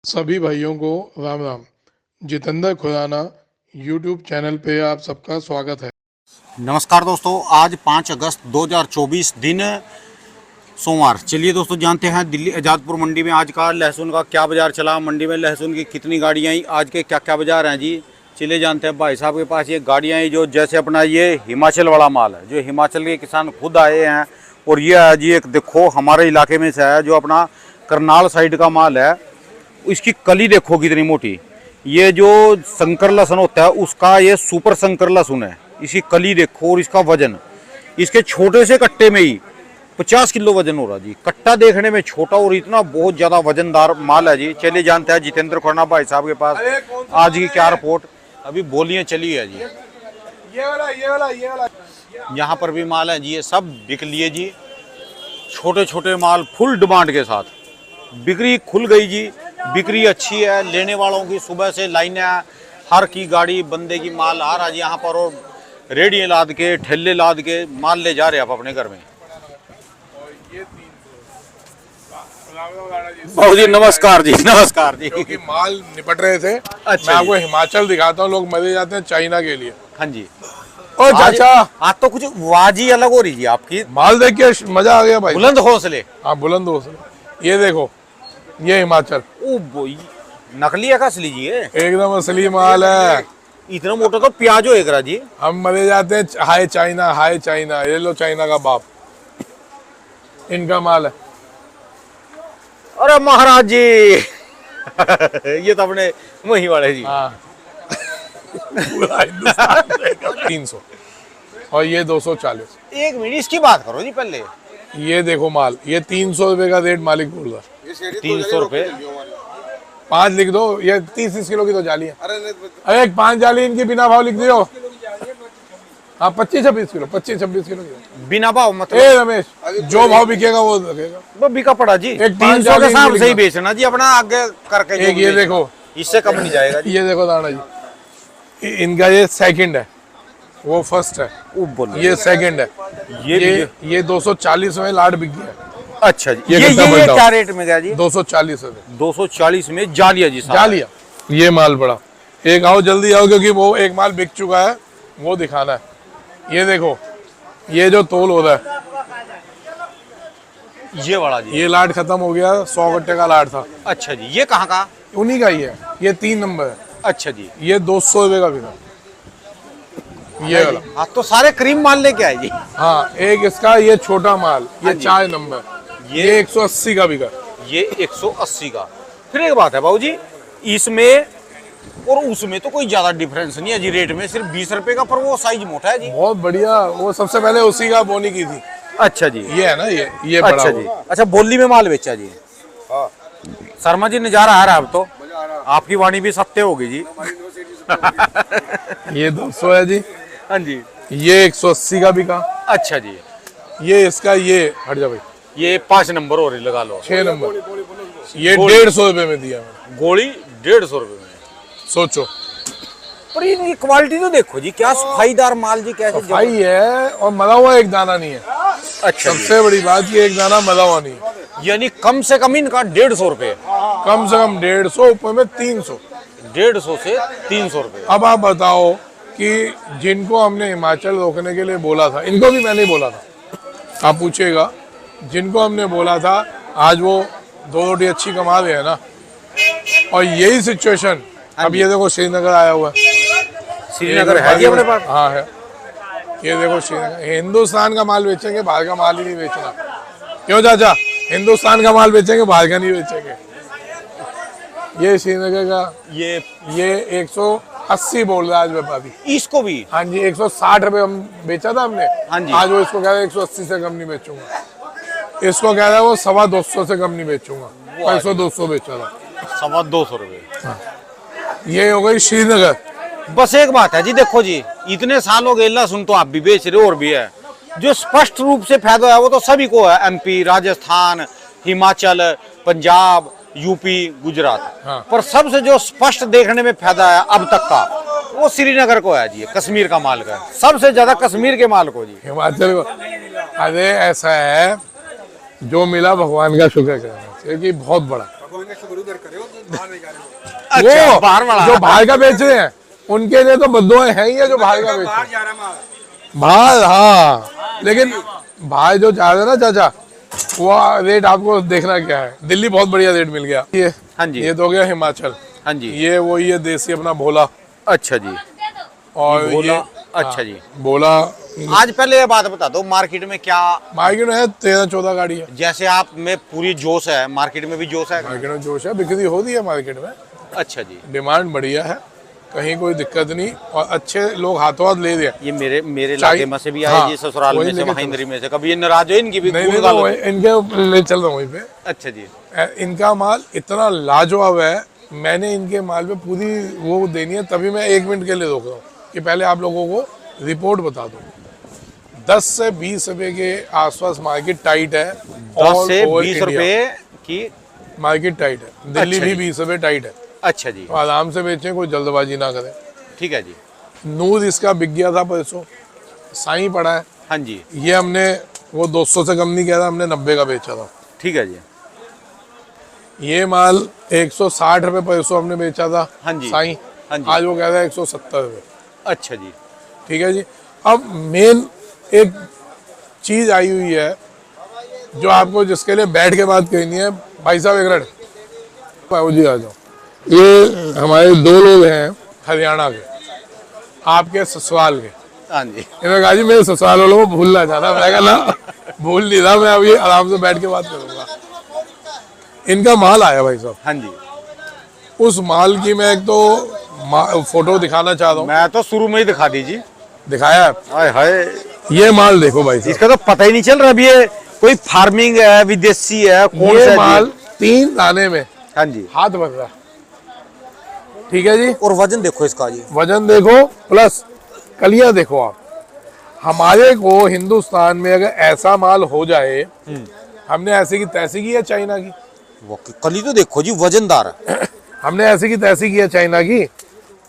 सभी भाइयों को राम राम। जितेंद्र खुराना यूट्यूब चैनल पे आप सबका स्वागत है। नमस्कार दोस्तों, आज 5 अगस्त 2024 दिन सोमवार। चलिए दोस्तों, जानते हैं दिल्ली आज़ादपुर मंडी में आज का लहसुन का क्या बाज़ार चला, मंडी में लहसुन की कितनी गाड़ियाँ आई, आज के क्या क्या बाज़ार हैं जी। चलिए जानते हैं। भाई साहब के पास ये गाड़ियाँ आई जो जैसे अपना ये हिमाचल वाला माल है, जो हिमाचल के किसान खुद आए हैं। और ये है जी, एक देखो हमारे इलाके में से है, जो अपना करनाल साइड का माल है। इसकी कली देखो कितनी मोटी। ये जो संकर लहसुन होता है उसका ये सुपर संकर लहसुन है। इसकी कली देखो और इसका वजन, इसके छोटे से कट्टे में ही 50 किलो वजन हो रहा जी। कट्टा देखने में छोटा और इतना बहुत ज्यादा वजनदार माल है जी। चलिए जानते हैं जितेंद्र खुराना भाई साहब के पास आज की क्या रिपोर्ट। अभी बोलियां चली है जी। ये वाला यहाँ पर भी माल है जी, ये सब बिक लिए जी। छोटे छोटे माल फुल डिमांड के साथ बिक्री खुल गई जी। बिक्री अच्छी है, लेने वालों की सुबह से लाइनें, हर की गाड़ी बंदे की माल आ रहा है यहाँ पर। और रेडियाँ लाद के, ठेले लाद के माल ले जा रहे हैं आप अपने घर में। बाबू जी नमस्कार जी। नमस्कार जी। क्योंकि माल निपट रहे थे। अच्छा मैं आपको हिमाचल दिखाता हूँ, लोग मजे जाते हैं चाइना के लिए। हाँ जी। और चाचा आज तो कुछ वाजी अलग हो रही जी आपकी। माल देख के मजा आ गया भाई। बुलंद हौसले। हाँ बुलंद हौसले। ये देखो, ये हिमाचल। ओ बोई, नकली है का असली जी? ये एकदम असली माल है। इतना मोटा तो प्याज हो एक जी। हम मरे जाते हैं हाय चाइना, हाय चाइना। ये लो चाइना का बाप, इनका माल है। अरे महाराज जी ये तो अपने वही वाले जी। हाँ पूरा हिंदुस्तान 300 और ये 240। एक मिनट इसकी बात करो जी पहले। ये देखो माल, ये 300 रुपए का रेट मालिक बोल रहा है। 300 रुपए 5 लिख दो। ये 30 किलो की तो जाली है। अरे 5 जाली इनकी बिना भाव लिख दियो। हाँ 25-26 किलो, 25-26 किलो की। बिना भाव मतलब? ए रमेश, जो भाव बिकेगा वो लगेगा। वो बिका पड़ा जी। एक 300 के हिसाब से ही बेचना जी, अपना आगे करके। एक ये देखो, इससे कम नहीं जाएगा जी। ये देखो दाना जी, इनका ये सेकंड है, वो फर्स्ट है। ये सेकंड है। ये 240 में लाट बिक गया। अच्छा जी। ये क्या रेट में गया जी? 240 रुपए। 240 में जालिया जी। जालिया। ये माल बड़ा। एक आओ जल्दी आओ, क्योंकि वो एक माल बिक चुका है, वो दिखाना है। ये देखो, ये जो तोल हो रहा है, ये वाला जी। ये लाट खत्म हो गया। 100 गट्टे का लाट था। अच्छा जी। ये कहाँ का? उन्हीं का ही है। ये 3 नंबर है। अच्छा जी। ये 200 रुपए का बिका। ये वाला। हाँ तो सारे क्रीम माल लेके आए जी। हाँ एक इसका, ये छोटा माल, ये 4 नंबर, ये 180 का बिका। ये 180 का। फिर एक बात है बाबू जी, इसमें और उसमें तो कोई ज्यादा डिफरेंस नहीं है जी रेट में, सिर्फ 20 रुपए का, पर वो साइज मोटा है जी। बहुत बढ़िया। वो सबसे पहले उसी का बोनी की थी। अच्छा जी। ये है ना, ये बड़ा। अच्छा जी। अच्छा, बोली में माल बेचा जी। शर्मा जी नजारा आ रहा है अब तो, आपकी वाणी भी सत्य होगी जी। ये 200 है जी। हाँ जी। ये 180 का बिका। अच्छा जी। ये इसका, ये हट जा भाई, ये 5 नंबर और लगा लो। 6 नंबर। ये 150 रुपए में दिया मैंने। गोली 150 रुपए में, सोचो। पर इनकी क्वालिटी तो देखो जी, क्या सफाईदार माल जी। कैसे सफाई है और मरा हुआ एक दाना नहीं है। अच्छा। सबसे बड़ी बात, ये एक दाना मरा हुआ नहीं है। यानी कम से कम इनका 150 रुपए, कम से कम 150, ऊपर में 300। 150 से 300 रुपए। अब आप बताओ कि जिनको हमने हिमाचल रोकने के लिए बोला था, इनको भी मैंने बोला था, आप पूछेगा, जिनको हमने बोला था, आज वो 2 रोटी अच्छी कमा रहे हैं ना। और यही सिचुएशन अब ये देखो श्रीनगर आया हुआ है। श्रीनगर है जी अपने पास? हाँ है। ये देखो श्रीनगर, हिंदुस्तान का माल बेचेंगे, बाहर का माल ही नहीं बेचना। क्यों चाचा? हिंदुस्तान का माल बेचेंगे, बाहर का नहीं बेचेंगे। ये श्रीनगर का, ये 180 बोल रहा है आज व्यापारी। इसको भी? हाँ जी, 160 रुपए हम बेचा था हमने। हाँ जी। आज वो इसको कह रहा है 180 से कम नहीं बेचूंगा। इसको कह रहा है वो 225 से कम नहीं बेचूंगा। 150-200 बेचा था। 225 रुपए। ये हो गई श्रीनगर। बस एक बात है जी, देखो जी, इतने साल हो गए लहसुन तो आप भी बेच रहे हो और भी है। जो स्पष्ट रूप से फायदा है वो तो सभी को है। MP, Rajasthan, Himachal, Punjab, UP, Gujarat. हाँ। पर सबसे जो स्पष्ट देखने में फायदा है अब तक का, वो श्रीनगर को है जी। कश्मीर का माल का सबसे ज्यादा कश्मीर के माल को जी। हिमाचल को, अरे ऐसा है, जो मिला भगवान का शुक्र करना चाहिए कि बहुत बड़ा। अच्छा, वो बाहर वाला। जो बाहर का बेच रहे हैं उनके लिए तो बद्दुआएं हैं ही है, जो बाहर का बेच रहे हैं बाहर। हाँ, लेकिन भाई जो चाह रहे हैं ना चाचा, वो रेट आपको देखना क्या है। दिल्ली बहुत बढ़िया रेट मिल गया। ये हाँ जी। ये तो हो गया हिमाचल। हाँ जी। ये वही है देसी अपना भोला। अच्छा जी। और भोला। ये अच्छा जी। भोला। आज पहले ये बात बता दो, मार्केट में क्या, मार्केट में है 13-14 गाड़ी है। जैसे आप में पूरी जोश है, मार्केट में भी जोश है? मार्केट में जोश है, बिक्री हो रही है मार्केट में। अच्छा जी। डिमांड बढ़िया है, कहीं कोई दिक्कत नहीं, और अच्छे लोग हाथों हाथ ले रहे। ये मेरे इलाके में से भी आए जी, ससुराल में से, महेंद्री में से। कभी ये नाराज हो इनकी भी? नहीं नहीं, तो इनके ले चल रहा हूँ वहीं पे। अच्छा जी। इनका माल इतना लाजवाब है, मैंने इनके माल पे पूरी वो देनी है, तभी मैं 1 मिनट के लिए रोक रहा हूँ कि पहले आप लोगों को रिपोर्ट बता दूँ। 10 से 20 रुपए के आसपास मार्केट टाइट है। 10 से 20 रुपए की मार्केट टाइट है। दिल्ली अच्छा भी जी। 20 रुपए टाइट है। अच्छा जी। तो आराम से बेचें, कोई जल्दबाजी ना करें। ठीक है जी। नूर इसका बिक गया था परसों, साई पड़ा है। हाँ जी। ये हमने वो 200 से कम नहीं किया था, हमने 90 का बेचा था। ठीक है जी। ये माल 160 रुपए परसों हमने बेचा था। हाँ जी। साई। हाँ जी। आज वो कह रहा है 170 रुपए। अच्छा जी। ठीक है जी। अब मेन एक चीज आई हुई है जो आपको, जिसके लिए बैठ के बात कहनी है। भाई साहब एक मिनट, बाबू जी आ जाओ। ये हमारे 2 लोग हैं हरियाणा के, आपके ससुराल के। हाँ जी। इन्होंने कहा जी मेरे ससुराल वालों को भूल ना जाना। मैं कहा ना, भूल नहीं रहा, मैं अभी आराम से बैठ के बात करूंगा। इनका माल आया भाई साहब। हाँ जी। उस माल की मैं एक तो फोटो दिखाना चाह रहा हूँ। मैं तो शुरू में ही दिखा दीजिए। दिखाया है? हाय हाय, ये माल देखो भाई साहब। इसका तो पता ही नहीं चल रहा अभी ये कोई फार्मिंग है, विदेशी है, कौन सा ये है माल जी? 3 दाने में हाँ जी। हाथ भर रहा है। ठीक है जी। और वजन देखो इसका जी। वजन देखो, प्लस कलियां देखो आप। हमारे को हिंदुस्तान में अगर ऐसा माल हो जाए, हमने ऐसे की तैसी की है चाइना की। कली तो देखो जी, वजनदार है। हमने ऐसे की तैसी की है चाइना की।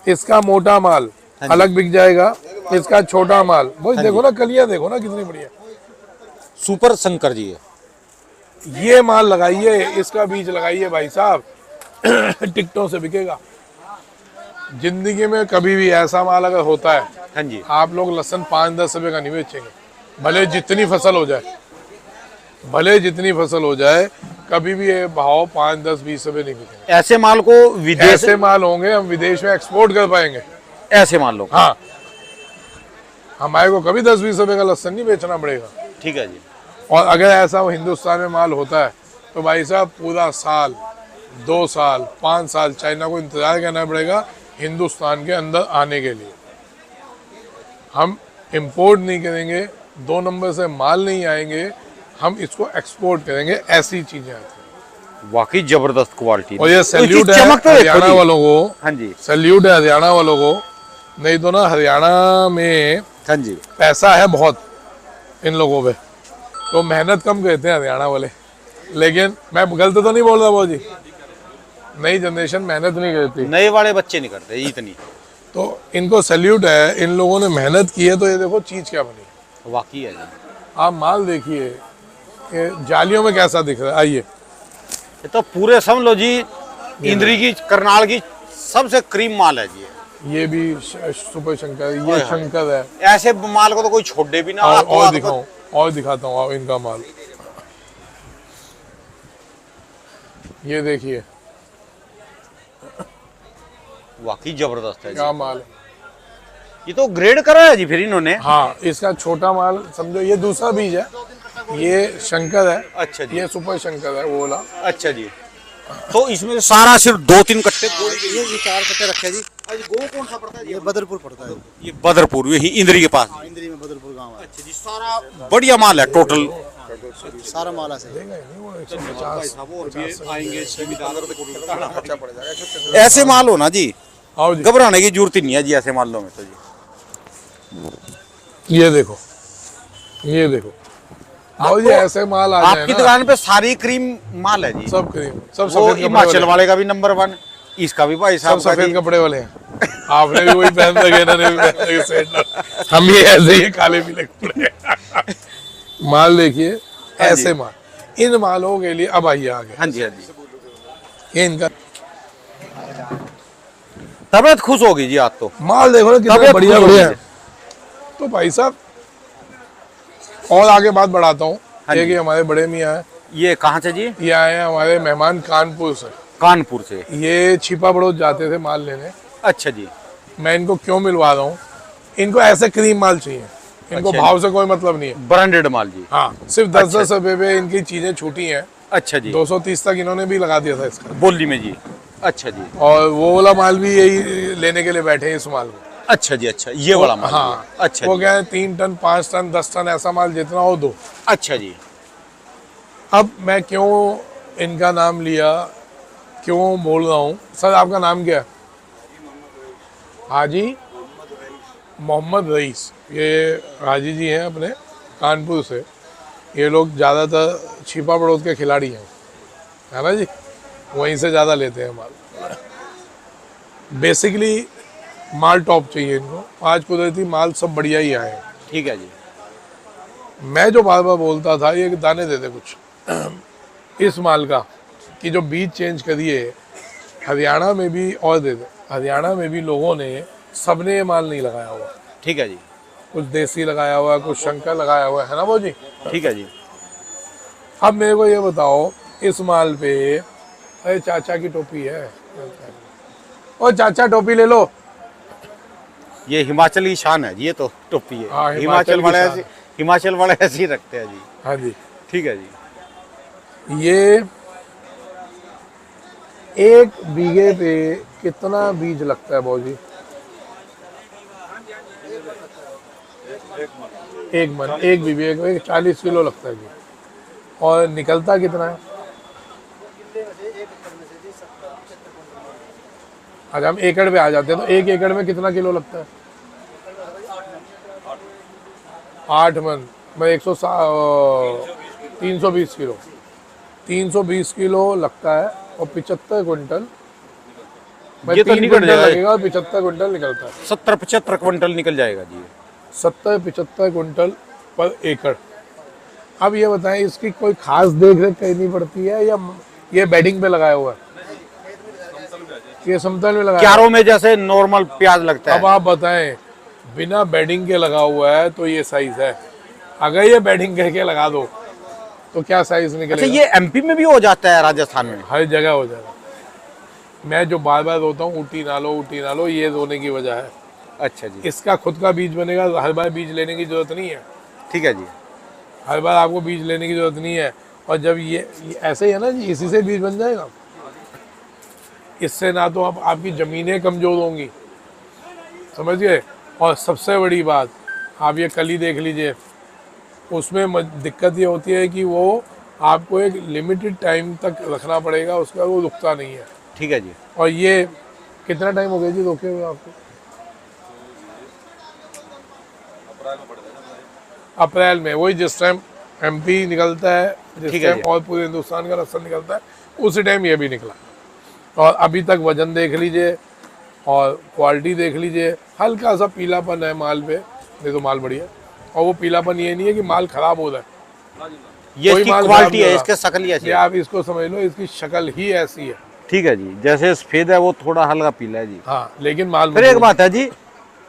इसका मोटा माल हाँ जी। अलग बिक जाएगा, इसका छोटा माल। भाई हाँ देखो जी। ना, कलियां देखो ना कितनी बढ़िया। सुपर शंकर जी है। ये माल लगाइए, इसका बीज लगाइए भाई साहब, टिकटों से बिकेगा। जिंदगी में कभी भी ऐसा माल अगर होता है, हाँ जी। आप लोग लहसुन 5-10 रुपए का नहीं बेचेंगे। भले जितनी फसल हो जाए, भले जितनी फसल हो जाए, कभी भी ये भाव 5-10-20 रुपए नहीं बिकेंगे। ऐसे माल को विदेश, ऐसे माल होंगे हम विदेश में एक्सपोर्ट कर पाएंगे। ऐसे मान लो। हाँ, हमारे को कभी 10-20 रुपए का लहसुन नहीं बेचना पड़ेगा। ठीक है जी। और अगर ऐसा हिंदुस्तान में माल होता है तो भाई साहब पूरा साल, 2 साल, 5 साल चाइना को इंतजार करना पड़ेगा हिंदुस्तान के अंदर आने के लिए। हम इंपोर्ट नहीं करेंगे, 2 नंबर से माल नहीं आएंगे, हम इसको एक्सपोर्ट करेंगे। ऐसी चीजें आती हैं। वाकई जबरदस्त क्वालिटी। और ये सैल्यूट है चमक तो देखो हरियाणा जी। वालों को। हाँ जी। सैल्यूट है हरियाणा वालों को। नहीं तो ना, हरियाणा में हाँ जी। पैसा है बहुत इन लोगों पे, तो मेहनत कम करते हैं हरियाणा वाले। लेकिन मैं गलत तो नहीं बोल रहा बाबू जी, नई जनरेशन मेहनत नहीं करती, नए वाले बच्चे नहीं करते इतनी। तो इनको सैल्यूट है। इन लोगों ने मेहनत की है, तो ये देखो चीज क्या बनी। वाकई है जी। आप माल देखिए, ये जालियों में कैसा दिख रहा है। आइए, ये तो पूरे समझ लो जी, इंद्री की, करनाल की सबसे क्रीम माल है जी। ये भी सुपर शंकर, ये हाय। शंकर है। ऐसे माल को तो कोई छोड़े भी ना। और दिखाऊं, और दिखाता हूँ आप इनका माल। ये देखिए वाकई जबरदस्त है जी। क्या माल है। ये तो ग्रेड करा है जी फिर इन्होंने। हाँ, इसका छोटा माल समझो, ये दूसरा बीज है, ये शंकर है। अच्छा जी। ये सुपर शंकर है, वो वाला। अच्छा जी। तो इसमें सारा सिर्फ 2-3 कट्टे गोली गई है, ये 4 कट्टे रखे जी। आज गो कौन सा पड़ता है जी? ये बदरपुर पड़ता है। ये बदरपुर, यही इंद्री के पास। इंद्री में बदरपुर गांव है। अच्छा जी। सारा बढ़िया माल है टोटल। सारा माला से। ऐसे माल हो ना जी, आओ जी, घबराने की जरूरत ही नहीं है जी ऐसे मालों में तो जी। ये देखो, ये देखो भाई जी, ऐसे माल आ जाए आपकी ना, दुकान पे सारी क्रीम माल है जी। सब क्रीम, सब वो सफेद कपड़े हिमाचल वाले, वाले का भी नंबर 1, इसका भी भाई सब साहब का सफेद जी। कपड़े वाले हैं। आपने भी वही पहन रखे, इन्होंने भी पहन रखे, सेट। हम भी ऐसे ही काले पीले कपड़े। माल देखिए, ऐसे माल। इन मालों के लिए अब आइए आगे। हाँ जी। हाँ जी। ये इनका तबीयत खुश होगी जी आज तो। माल देखो ना कितना तबीयत बढ़िया खुश बढ़िया होगी। है। तो भाई साहब और आगे बात बढ़ाता हूँ। हाँ ये जी। कि हमारे बड़े मियाँ हैं, ये कहाँ से जी? ये आए हैं हमारे मेहमान कानपुर से। कानपुर से। ये छिपा बड़ौद जाते थे माल लेने। अच्छा जी। मैं इनको क्यों मिलवा रहा हूँ, इनको ऐसे क्रीम माल चाहिए, इनको अच्छा भाव से कोई मतलब नहीं है। ब्रांडेड माल जी। हाँ, सिर्फ 10-10 रुपए पे इनकी चीजें छूटी हैं। अच्छा जी। 230 तक इन्होंने भी लगा दिया था इसका। बोली में जी। अच्छा जी। और वो वाला माल भी यही लेने के लिए बैठे हैं इस माल को। अच्छा जी। अच्छा, ये वाला माल। हाँ, अच्छा वो जी। क्या है 3 टन 5 टन 10 टन ऐसा माल जितना हो दो। अच्छा जी। अब मैं क्यों इनका नाम लिया, क्यों बोल रहा हूँ। सर आपका नाम क्या है? हाजी मोहम्मद रईस। ये हाजी जी हैं अपने कानपुर से। ये लोग ज़्यादातर छिपा बड़ौद के खिलाड़ी हैं, है ना जी, वहीं से ज़्यादा लेते हैं माल। बेसिकली माल टॉप चाहिए इनको। आज कुदरती माल सब बढ़िया ही आए हैं। ठीक है जी। मैं जो बार बार बोलता था ये दाने दे दे कुछ इस माल का, कि जो बीज चेंज करिए हरियाणा में भी और दे दे। हरियाणा में भी लोगों ने, सबने ये माल नहीं लगाया हुआ। ठीक है जी। कुछ देसी लगाया हुआ है, कुछ शंकर लगाया हुआ है ना वो जी। ठीक है जी। अब मेरे को ये बताओ इस माल पे, अरे चाचा की टोपी है, ओ चाचा टोपी ले लो। ये हिमाचल की शान है जी, ये तो टोपी है। हाँ, हिमाचल हिमाचल की वाले शान ऐसे, हिमाचल वाले ऐसे ही रखते हैं जी। हाँ जी। ठीक है जी। ये 1 बीघे पे कितना बीज लगता है बाबूजी? 1 मन, 1 बीघे में 40 किलो लगता है जी। और निकलता कितना है? आज हम एकड़ पे आ जाते हैं तो 1 एकड़ में कितना किलो लगता है? 8 मन में 320 किलो। 320 किलो लगता है और 75 क्विंटल। ये तो 3 निकल क्विंटल जाएगा। लगेगा और 75 क्विंटल निकलता है। 70-75 क्विंटल निकल जाएगा जी। 70-75 क्विंटल पर एकड़। अब ये बताएं इसकी कोई खास देख रेख करनी पड़ती है या ये बेडिंग पे लगाया हुआ है? ये समतल में लगाया हुआ है। क्यारों में जैसे नॉर्मल प्याज लगता अब है। आप बताएं बिना बेडिंग के लगा हुआ है तो ये साइज है, अगर ये बेडिंग करके लगा दो तो क्या साइज अच्छा, निकलेगा? ये एमपी में भी हो जाता है, राजस्थान में? हर जगह हो जाएगा। मैं जो बार बार रोता हूँ ऊटी ना लो, ये रोने की वजह है। अच्छा जी। इसका खुद का बीज बनेगा, हर बार बीज लेने की जरूरत नहीं है। ठीक है जी। हर बार आपको बीज लेने की जरूरत नहीं है। और जब ये ऐसे ही है ना जी, इसी से बीज बन जाएगा। इससे ना तो आपकी ज़मीनें कमज़ोर होंगी, समझ गए। और सबसे बड़ी बात, आप ये कली देख लीजिए, उसमें दिक्कत ये होती है कि वो आपको एक लिमिटेड टाइम तक रखना पड़ेगा, उसका वो रुकता नहीं है। ठीक है जी। और ये कितना टाइम हो गया जी रोके हुए आपको? अप्रैल में, वही जिस टाइम एमपी निकलता है, जिस ठीक है टाइम जी। और पूरे हिंदुस्तान का राशन निकलता है, उसी टाइम ये भी निकला। और अभी तक वजन देख लीजिए और क्वालिटी देख लीजिए, हल्का सा पीलापन है माल पे, नहीं तो माल बढ़िया। और वो पीलापन ये नहीं है कि माल खराब हो रहा है, ये कोई इसकी माल क्वालिटी खराब है, नहीं इसके शक्ल ही ऐसी ये है। आप इसको समझ लो, इसकी शक्ल ही ऐसी है। ठीक है जी। जैसे सफेद है वो थोड़ा हल्का पीला है जी। हाँ, लेकिन माल फिर एक बात है जी,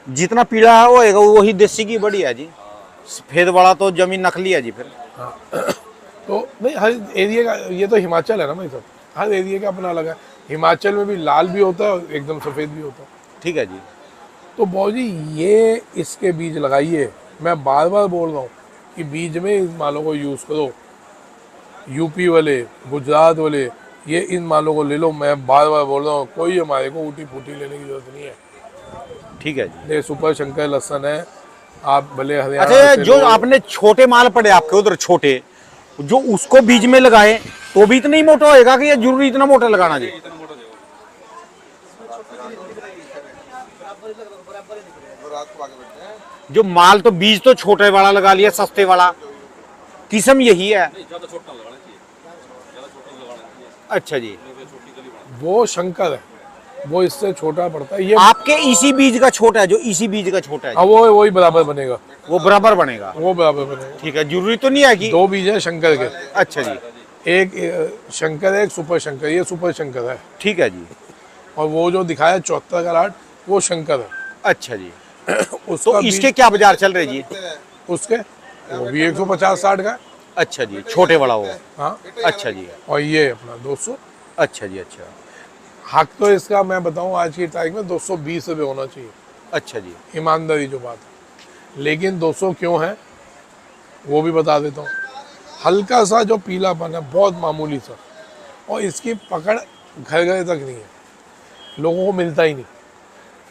जितना पीला है वो वही देसी की बड़ी है जी। सफेद वाला तो जमीन नकली है जी फिर। तो नहीं, हर एरिया का, ये तो हिमाचल है ना भाई साहब, हर एरिया का अपना अलग है। हिमाचल में भी लाल भी होता है और एकदम सफ़ेद भी होता है। ठीक है जी। तो बाबूजी ये इसके बीज लगाइए। मैं बार बार बोल रहा हूँ कि बीज में इन मालों को यूज़ करो। यूपी वाले, गुजरात वाले, ये इन मालों को ले लो। मैं बार बार बोल रहा हूँ, कोई हमारे को ऊटी फूटी लेने की जरूरत नहीं है। ठीक है जी। ये सुपर शंकर लहसन है, आप भले हरियाणा अच्छा, से जो लो। आपने छोटे माल पड़े आपके उधर छोटे, जो उसको बीज में लगाए तो भी इतना ही मोटा होएगा कि ये जरूरी इतना मोटा लगाना जी? जो माल तो बीज तो छोटे वाला लगा लिया, सस्ते वाला, किस्म यही है। अच्छा जी। वो शंकर है, वो इससे छोटा पड़ता है। ये आपके इसी बीज का छोटा है, जो इसी बीज का छोटा है जी, अब वो वही बराबर बनेगा, वो बराबर बनेगा। वो बराबर बनेगा। ठीक है, जरूरी तो नहीं है कि। 2 बीज है शंकर के, अच्छा जी। एक शंकर है, एक सुपर शंकर। ये सुपर शंकर है। ठीक है जी। और वो जो दिखाया 74 कैरेट वो शंकर है। अच्छा जी। उसका तो बीज- इसके क्या बाजार चल रहे जी? उसके वो भी 150-60 का है। अच्छा जी, छोटे वाला वो। हाँ, अच्छा जी। और ये अपना 200। अच्छा जी। अच्छा। हक तो इसका मैं बताऊं आज की तारीख में 220 रुपये होना चाहिए, अच्छा जी। ईमानदारी जो बात है। लेकिन 200 क्यों है वो भी बता देता हूँ। हल्का सा जो पीलापन है बहुत मामूली सा, और इसकी पकड़ घर घर तक नहीं है, लोगों को मिलता ही नहीं।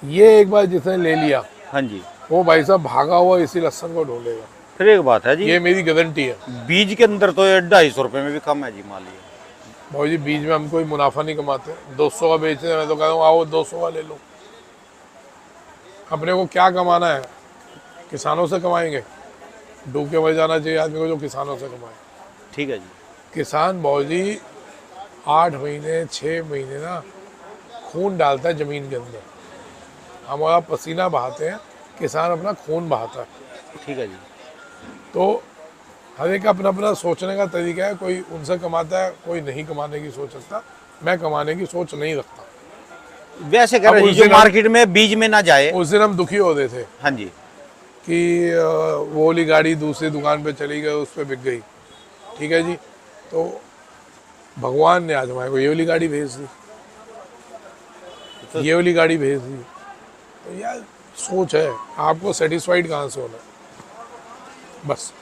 ये एक बार जिसने ले लिया हाँ जी। वो भाई साहब भागा हुआ इसी लहसन को ढूंढेगा। फिर एक बात है जी, ये मेरी गारंटी है। बीज के अंदर तो 250 रुपए में भी कम है जी, मान लीजिए। भाई जी बीज में हम कोई मुनाफा नहीं कमाते, 200 का बेचते हैं। मैं तो कह रहा हूँ आओ 200 का ले लो। अपने को क्या कमाना है, किसानों से कमाएंगे। डूब के मर जाना चाहिए आदमी को जो किसानों से कमाए। ठीक है जी। किसान भाई जी 8 महीने 6 महीने ना खून डालता है ज़मीन के अंदर, हमारा पसीना बहाते हैं, किसान अपना खून बहाता है। ठीक है जी। तो हर एक अपना अपना सोचने का तरीका है। कोई उनसे कमाता है, कोई नहीं कमाने की सोच रखता। मैं कमाने की सोच नहीं रखता। वैसे कह अब रहे उस हैं जो दिन हम- मार्केट में बीज में ना जाए। उस दिन हम दुखी हो रहे थे हाँ जी। कि वो वाली गाड़ी दूसरी दुकान पे चली गई, उस पर बिक गई। ठीक है जी, तो भगवान ने आज हमारे को ये वाली गाड़ी भेज दी, ये वाली गाड़ी भेज दी। तो यार सोच है, आपको सेटिस्फाइड कहाँ से होना है। बस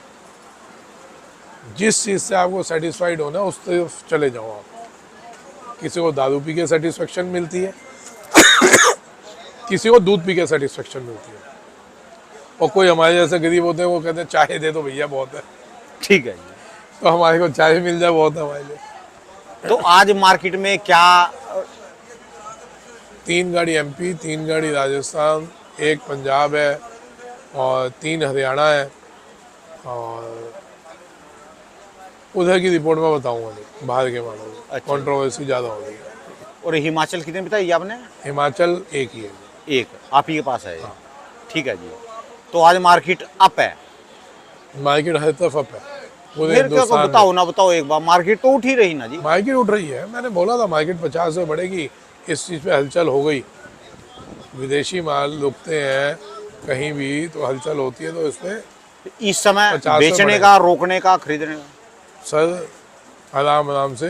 जिस चीज़ से आपको सेटिस्फाइड होना है उस तरफ चले जाओ आप। किसी को दारू पी के सेटिस्फेक्शन मिलती है, किसी को दूध पी के सेटिस्फेक्शन मिलती है, और कोई हमारे जैसे गरीब होते हैं वो कहते हैं चाय दे दो भैया बहुत है। ठीक है जी। तो हमारे को चाय मिल जाए बहुत है हमारे लिए। तो आज मार्केट में क्या 3 गाड़ी एमपी, 3 गाड़ी राजस्थान, 1 पंजाब है और 3 हरियाणा है। और उधर की रिपोर्ट मैं बताऊंगा नहीं, बाहर के मामलों में अच्छा। कंट्रोवर्सी ज़्यादा हो रही है। और हिमाचल कितने बताइए आपने? हिमाचल एक ही है। एक आप ही के पास है। ठीक है जी। तो आज मार्केट अप है। मार्केट हर तरफ अप है पूरे मेरे को हिंदुस्तान में। बताओ ना, बताओ एक बार, मार्केट तो उठ ही रही ना जी। मार्केट उठ रही है, मैंने बोला था मार्केट 50 से बढ़ेगी। इस चीज़ पे हलचल हो गई। विदेशी माल रुकते हैं कहीं भी तो हलचल होती है, तो इस पे इस समय 50 से बेचने बढ़े। का, रोकने का, खरीदने का। सर आराम आराम से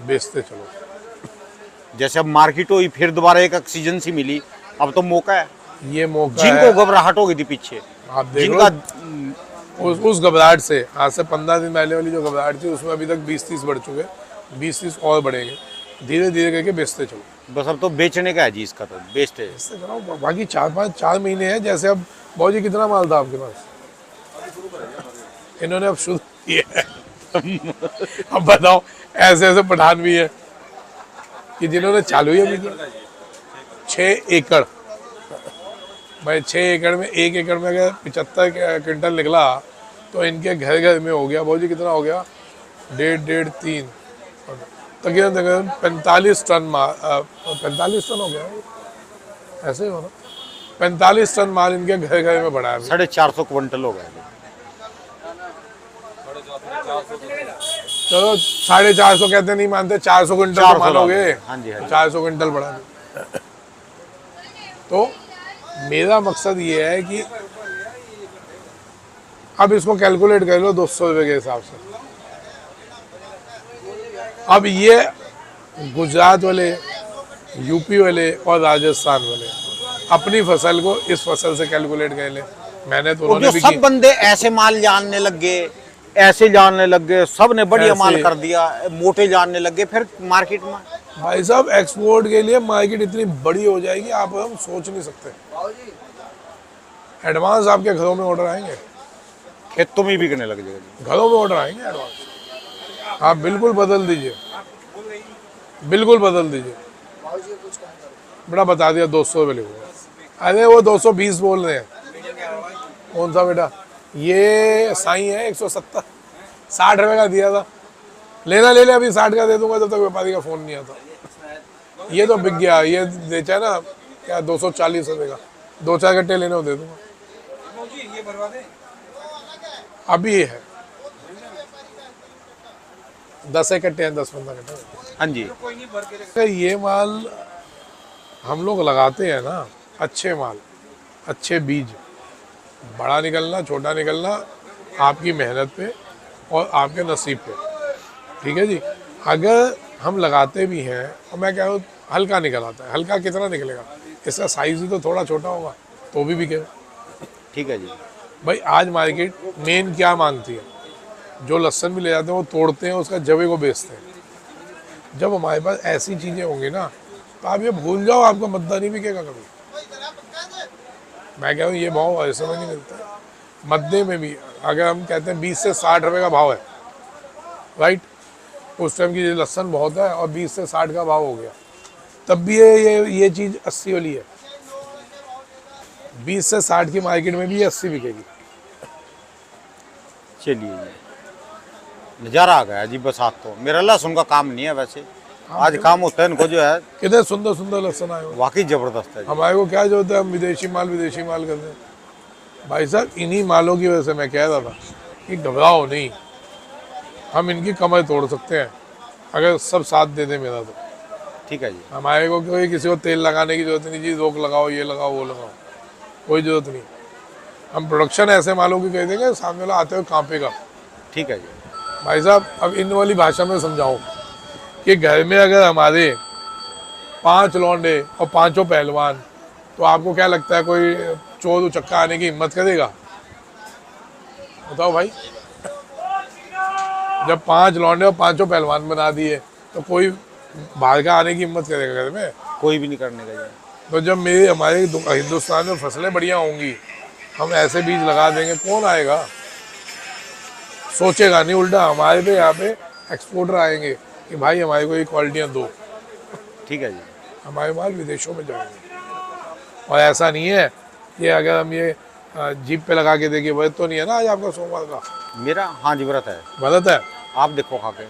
बेचते चलो। जैसे अब मार्केट हुई, फिर दोबारा एक ऑक्सीजन सी मिली, अब तो मौका है। ये मौका जिनको है, घबराहट हो गई थी पीछे, आप देख जिनका लो उस घबराहट से आज से 15 दिन पहले वाली जो घबराहट थी उसमें अभी तक 20-30 बढ़ चुके हैं, 20-30 और बढ़ेंगे। धीरे धीरे करके बेचते चलो। बस अब तो बेचने का है जी, इसका तो बेस्ट है। बेचते चलो। बाकी 4 महीने हैं। जैसे अब बाबू जी कितना माल था आपके पास? इन्होंने अब शुरू किया है। अब बताओ, ऐसे ऐसे पठान भी है कि जिन्होंने चालू ही अभी किया। 6 एकड़ भाई, 6 एकड़ में 1 एकड़ में अगर 75 क्विंटल निकला तो इनके घर घर में हो गया भाजी कितना हो गया? 1.5 3 तकरीबन 45 टन 45 टन हो गया। ऐसे ही हो ना, 45 टन माल इनके घर घर में बढ़ा है। 450 क्विंटल हो गया। चलो 450 कहते नहीं मानते, 400 क्विंटल तो 400 मानोगे। हाँ जी, हाँ जी। 400 क्विंटल बढ़ा दी। तो मेरा मकसद ये है कि अब इसको कैलकुलेट कर लो 200 रुपये के हिसाब से। अब ये गुजरात वाले, यूपी वाले और राजस्थान वाले अपनी फसल को इस फसल से कैलकुलेट कर ले। मैंने तो और उन्होंने जो भी सब की। बंदे ऐसे माल जानने लग गए, ऐसे जानने लग गए, सब ने बढ़िया ऐसे- माल कर दिया, मोटे जानने लग गए, फिर मार्केट में भाई साहब एक्सपोर्ट के लिए मार्केट इतनी बड़ी हो जाएगी आप हम सोच नहीं सकते। एडवांस आपके घरों में ऑर्डर आएंगे, खेतों में बिकने लग जाएगा जी। घरों में ऑर्डर आएंगे एडवांस। आप बिल्कुल बदल दीजिए, बिल्कुल बदल दीजिए। बेटा बता दिया 200 रुपये लिखूंगा। अरे वो 220 बोल रहे हैं। कौन सा बेटा? ये साई है 170, 60 रुपये का दिया था। लेना ले ले, अभी 60 का दे दूंगा जब तक व्यापारी का फोन नहीं आता। ये तो बिक गया, ये बेचा है ना क्या 240 रुपये का। 2-4 गट्टे लेने को दे दूंगा। अभी ये है 10 कट्टे हैं, 10-15 कट्टे। हाँ जी। ये माल हम लोग लगाते हैं ना अच्छे माल, अच्छे बीज, बड़ा निकलना छोटा निकलना आपकी मेहनत पे और आपके नसीब पे, ठीक है जी। अगर हम लगाते भी हैं और मैं कह रहा हूँ हल्का निकल आता है, हल्का कितना निकलेगा, इसका साइज ही तो थोड़ा छोटा होगा तो भी बिकेगा। ठीक है जी। भाई आज मार्केट मेन क्या मांगती है, जो लहसुन भी ले जाते हैं वो तोड़ते हैं, उसका जवे को बेचते हैं। जब हमारे पास ऐसी चीज़ें होंगी ना तो आप ये भूल जाओ आपका मद्दा नहीं बिकेगा कभी। मैं कह रहा हूँ ये भाव ऐसे में नहीं मिलता। मद्दे में भी अगर हम कहते हैं 20 से 60 रुपए का भाव है, राइट, उस टाइम की लहसुन बहुत है और 20 से 60 का भाव हो गया, तब भी ये चीज़ 80 वाली है। 20 से 60 की मार्केट में भी ये 80 बिकेगी। चलिए जी, नज़ारा आ गया जी बरसात तो। मेरा लहसुन का काम नहीं है वैसे, आज काम होता है इनको जो है। कितने सुंदर सुंदर लहसुन आए हुए। वाकई ज़बरदस्त है जी। हमारे को क्या जरूरत है, हम विदेशी माल करते हैं। भाई साहब इन्हीं मालों की वजह से मैं कह रहा था कि घबराओ नहीं, हम इनकी कमर तोड़ सकते हैं अगर सब साथ दे दे मेरा तो। ठीक है जी। हमारे को कोई किसी को तेल लगाने की जरूरत नहीं जी, रोक लगाओ, ये लगाओ, वो लगाओ, कोई ज़रूरत नहीं। हम प्रोडक्शन ऐसे मालों की कर देंगे सामने वाला आते हुए कांपेगा। ठीक है जी। भाई साहब अब इन वाली भाषा में समझाऊँ कि घर में अगर हमारे 5 लौंडे और 5 पहलवान, तो आपको क्या लगता है कोई चोर उचक्का आने की हिम्मत करेगा? बताओ भाई। जब 5 लौंडे और 5 पहलवान बना दिए तो कोई बाहर का आने की हिम्मत करेगा घर में? कोई भी नहीं करने का जी। तो जब हमारे हिंदुस्तान में फसलें बढ़िया होंगी, हम ऐसे बीज लगा देंगे, कौन आएगा? सोचेगा नहीं, उल्टा हमारे पे यहाँ पे एक्सपोर्टर आएंगे कि भाई हमारे को ये क्वालिटियाँ दो। ठीक है जी। हमारे माल विदेशों में जाएंगे। और ऐसा नहीं है कि अगर हम ये जीप पे लगा के देखिए, व्रत तो नहीं है ना आज आपका सोमवार का? मेरा हाँ जी व्रत है। व्रत है? आप देखो खा के।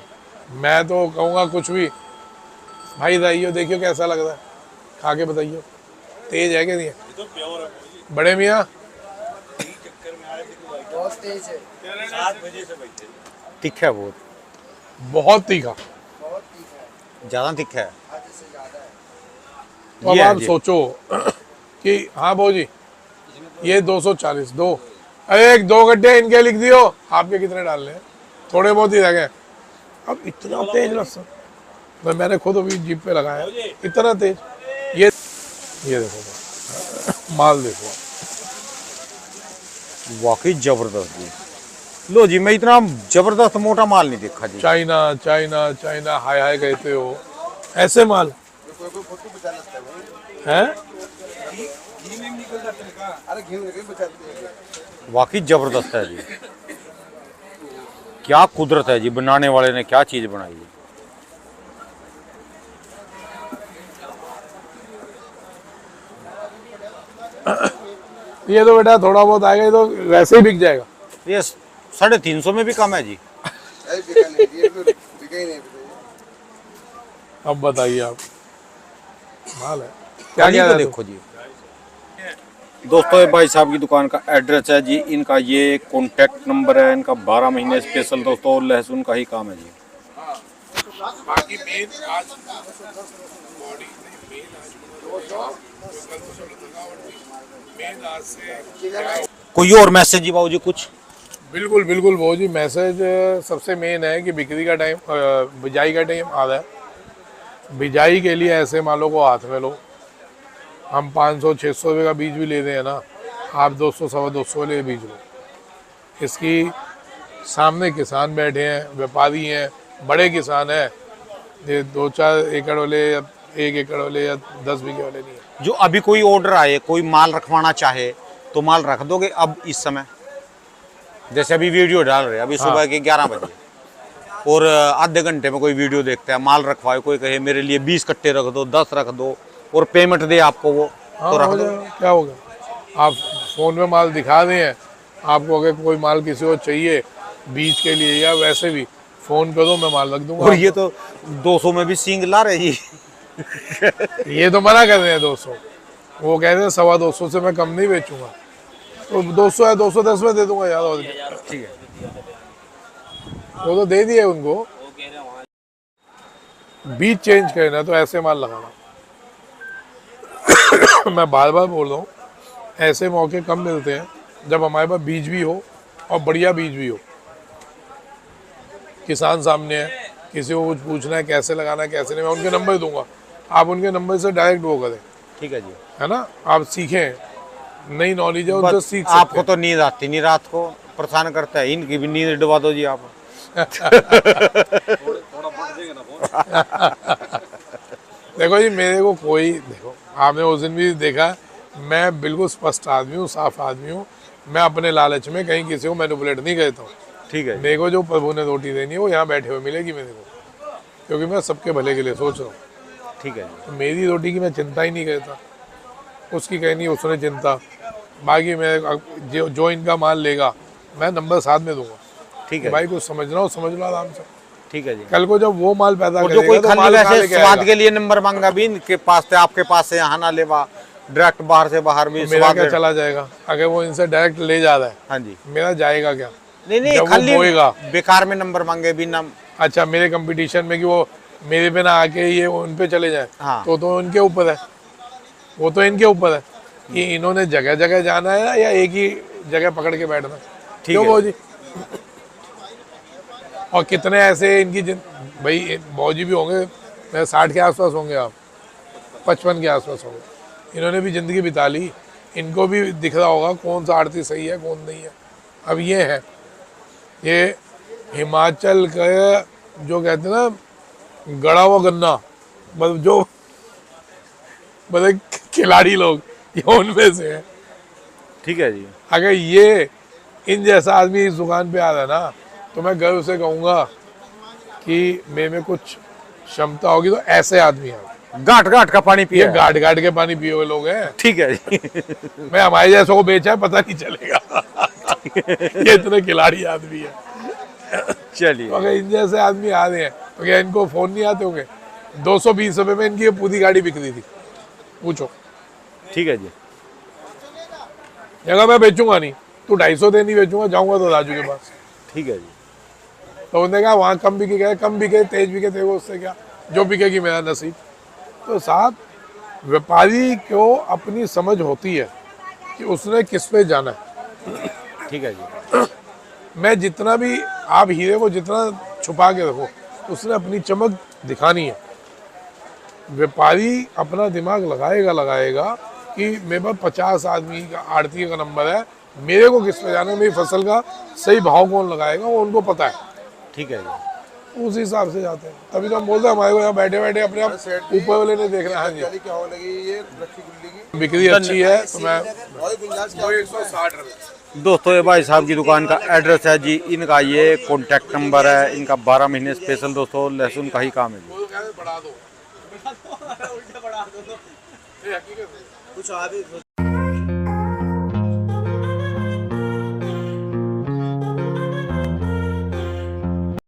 मैं तो कहूँगा कुछ भी भाई रहियो, देखियो कैसा लग रहा है, खा के बताइए तेज है कि नहीं है? बड़े मियाँ तीखा है बहुत। बहुत तीखा। ज़्यादा तीखा है। तो अब ये है आप जी। सोचो कि हाँ भाऊ जी ये 240 दो, अरे 1-2 गड्ढे इनके लिख दियो, आपके कितने डालने हैं? थोड़े बहुत ही रह गए। अब इतना तेज लहसुन मैंने खुद अभी जीप पे लगाया, इतना तेज। ये देखो माल देखो, वाकई जबरदस्त जी। लो जी, मैं इतना जबरदस्त मोटा माल नहीं देखा जी। चाइना चाइना चाइना हाय हाय कहते हो, ऐसे माल हैं? वाकई जबरदस्त है जी। क्या कुदरत है जी, बनाने वाले ने क्या चीज बनाई है। ये तो बेटा थोड़ा बहुत आएगा, ये तो वैसे ही बिक जाएगा। ये 350 में भी कम है जी। अब बताइए आप, माल है क्या क्या क्या देखो जी दोस्तों, ये भाई साहब की दुकान का एड्रेस है जी, इनका ये कॉन्टैक्ट नंबर है, इनका 12 महीने स्पेशल दोस्तों लहसुन का ही काम है जी। बाकी मेन आज कोई और मैसेज जी बाबू जी कुछ? बिल्कुल बिल्कुल वो जी, मैसेज सबसे मेन है कि बिक्री का टाइम, बिजाई का टाइम आ रहा है। बिजाई के लिए ऐसे मालों को हाथ में लो। हम 500-600 रुपये का बीज भी ले रहे हैं ना, आप 200-250 वाले बीज लो। इसकी सामने किसान बैठे हैं, व्यापारी हैं, बड़े किसान हैं, ये 2-4 एकड़ वाले या 1 एकड़ वाले या 10 बीघे वाले नहीं है। जो अभी कोई ऑर्डर आए, कोई माल रखवाना चाहे तो माल रख दोगे अब इस समय? जैसे अभी वीडियो डाल रहे हैं अभी सुबह के 11 बजे, और आधे घंटे में कोई वीडियो देखता है, माल रखवाए, कोई कहे मेरे लिए 20 कट्टे रख दो, 10 रख दो और पेमेंट दे आपको, वो हाँ, तो रख हो दो। जाएगा, क्या होगा? आप फ़ोन में माल दिखा दें हैं आपको, अगर कोई माल किसी को चाहिए बीज के लिए या वैसे भी फ़ोन करो, मैं माल रख दूंगा। और ये तो 200 में भी सींग ला रहे जी। ये तो मना कर रहे हैं 200, वो कह रहे हैं 225 से मैं कम नहीं बेचूंगा। तो 200 है 210 में दे दूंगा यार, और ठीक है, वो तो दे दिए उनको। बीज चेंज करना तो ऐसे माल लगाना। मैं बार बार बोल रहा हूँ, ऐसे मौके कम मिलते हैं जब हमारे पास बीज भी हो और बढ़िया बीज भी हो। किसान सामने है, किसी को कुछ पूछना है कैसे लगाना है कैसे नहीं, मैं उनके नंबर दूंगा, आप उनके नंबर से डायरेक्ट वो करें, ठीक है जी। है ना। आप सीखें, नई नॉलेज है उनसे बस सीख सकते आपको हैं। तो नींद आती नहीं रात को, परेशान करता है, इनकी भी नींद डुबा दो जी आप। देखो जी, मेरे को कोई, देखो आपने उस दिन भी देखा, मैं बिल्कुल स्पष्ट आदमी हूँ, साफ आदमी हूँ। मैं अपने लालच में कहीं किसी को मैनिपुलेट नहीं करता हूँ। ठीक है जी। मेरे को जो प्रभु ने रोटी देनी है वो यहाँ बैठे हुए मिलेगी मेरे को, क्योंकि मैं सबके भले के लिए सोच रहा हूँ। ठीक है जी। तो मेरी रोटी की मैं चिंता ही नहीं करता, उसकी कहनी उसने चिंता। बाकी मैं जो इनका माल लेगा मैं नंबर 7 में दूंगा ठीक कि है भाई कुछ समझना हो समझ लो आराम से। ठीक है जी। कल को जब वो माल पैदा और जो करेगा कोई तो खाली माल कहाँ वैसे लेके स्वाद आएगा? के लिए नंबर मांगा भी इनके पास से, आपके पास से यहाँ ना लेवा, डायरेक्ट बाहर से बाहर भी मेरा स्वाद क्या ले- चला जाएगा अगर वो इनसे डायरेक्ट ले जा रहा है, हाँ जी। मेरा जाएगा क्या? नहीं नहीं, जब वो खाली बोएगा। बेकार में नंबर मांगे भी ना। अच्छा, मेरे कंपटीशन में कि वो मेरे पे ना आके ये उन पे चले जाए, हाँ। तो उनके ऊपर है, वो तो इनके ऊपर है कि इन्होंने जगह जगह जाना है या एक ही जगह पकड़ के बैठना है। ठीक क्यों है। भाजी? और कितने ऐसे इनकी भाई भौजी भी होंगे, मैं 60 के आसपास होंगे, आप 55 के आसपास होंगे। इन्होंने भी जिंदगी बिता ली, इनको भी दिख रहा होगा कौन सा आड़ती सही है कौन नहीं है। अब ये है, ये हिमाचल का जो कहते हैं ना गड़ा हुआ गन्ना, मतलब जो मतलब खिलाड़ी लोग, ये उनमें से है। ठीक है जी। अगर ये इन जैसा आदमी इस दुकान पे आ रहा है ना, तो मैं गर्व से कहूँगा कि मेरे में कुछ क्षमता होगी, तो ऐसे आदमी है। गांठ गांठ का पानी ये पिए। गाड़ गाड़ के पानी पिए हुए लोग हैं। ठीक है जी। मैं हमारे जैसों को बेचा है पता नहीं चलेगा। ये इतने खिलाड़ी आदमी है। तो चलिए। अगर इन जैसे आदमी आ रहे हैं तो क्या इनको फोन नहीं आते होंगे? 220 रुपए में इनकी ये पूरी गाड़ी बिक रही थी, पूछो। ठीक है जी। जगह मैं बेचूंगा नहीं, तू 250 दे नहीं बेचूंगा, जाऊंगा तो राजू के पास। ठीक है जी। तो उन्होंने कहा वहाँ कम बिके, कम बिके तेज बिके तेरे को, उससे क्या, जो बिकेगी मेरा नसीब। तो साहब, व्यापारी को अपनी समझ होती है कि उसने किस पे जाना है। ठीक है जी। मैं जितना भी, आप हीरे को जितना छुपा के रखो, उसने अपनी चमक दिखानी है। व्यापारी अपना दिमाग लगाएगा कि मेरे पास 50 आदमी का आड़ती का नंबर है, मेरे को किस पे जाना है, मेरी फसल का सही भाव कौन लगाएगा, वो उनको पता है। ठीक है जी। उस हिसाब से जाते हैं। तभी तो हम बोलते हैं हमारे को यहाँ बैठे बैठे अपने आप ऊपर वाले ने देखना। हाँ जी, क्या होने लगी ये रखी गुल्ली की बिक्री अच्छी है तो मैं और गुंजाइश क्या 160 दोस्तों, ये भाई साहब की दुकान का एड्रेस है जी, इनका ये कॉन्टैक्ट नंबर है, इनका 12 महीने स्पेशल दोस्तों लहसुन का ही काम है जी। बढ़ा दो कुछ आदि